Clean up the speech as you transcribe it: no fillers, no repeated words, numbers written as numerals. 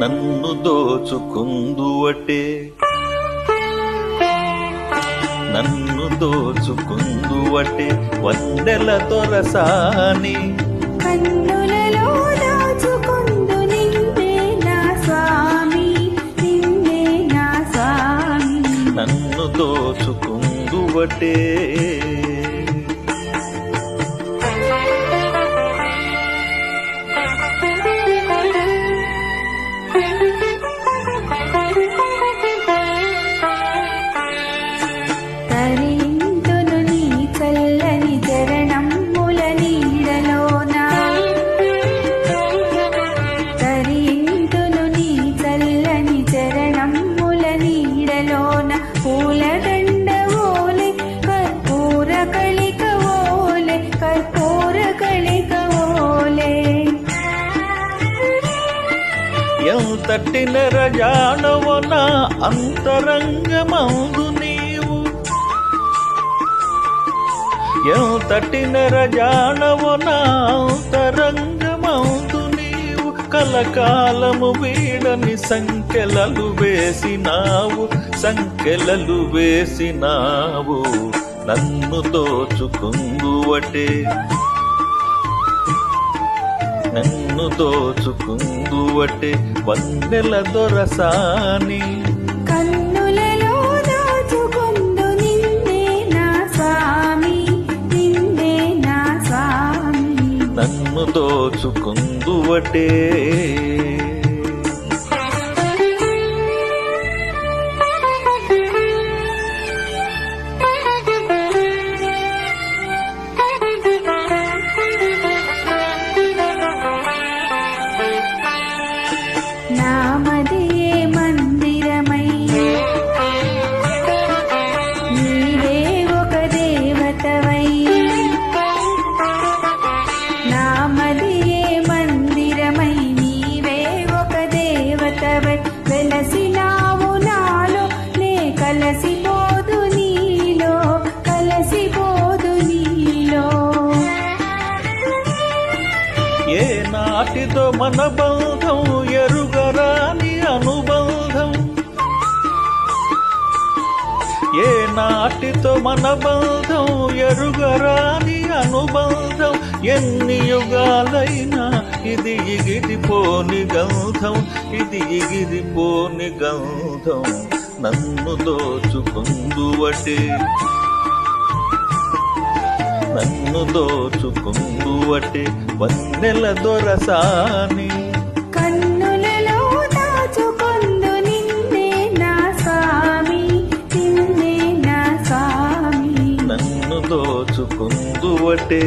నన్ను దోచుకుందువటే నన్ను దోచుకుందువటే వన్నెల దొరసాని కన్నులలో దాచుకుందు నిన్నే నా స్వామి నిన్నే నా స్వామి నన్ను దోచుకుందువటే తరింతును నీ చల్లని చరణముల నీడలోన తరింతును నీ చల్లని చరణముల నీడలోన పూలదండ ఓలే కర్పూర కళిక ఓలే కర్పూర కళిక ఓలే ఎంతటి నెరజాడవో నా అంతరంగమందు నీవు ఎంతటి నెరజాడవో నా అంతరంగమందు నీవు కలకాలము వీడని సంకెలలు వేసినావు సంకెలలు వేసినావు నన్ను దోచుకుందువటే నన్ను దోచుకుందువటే వన్నెల దొరసాని కన్నులలో దాచుకుందు నిన్నే నా స్వామి నిన్నే నా స్వామి నన్ను దోచుకుందువటే నామదియే మందిరమై నీవే ఒక దేవతవై నామదియే మందిరమై నీవే ఒక దేవతవై వెలసినావు నాలో నే కలసిపోదు నీలో కలసిపోదు నీలో ఏ నాటితో మన బంధం ఎరుగరాని అనుబంధం ఏ నాటితో మన బంధం ఎరుగరాని అనుబంధం ఎన్ని యుగాలైనా ఇది ఎగిరిపోని గంధం ఇది ఎగిరిపోని గంధం నన్ను దోచుకుందువటే నన్ను దోచుకుందువటే వన్నెల దొరసాని కన్నులలో దాచుకుందు నిన్నే నా స్వామి నిన్నే నా స్వామి నన్ను దోచుకుందువటే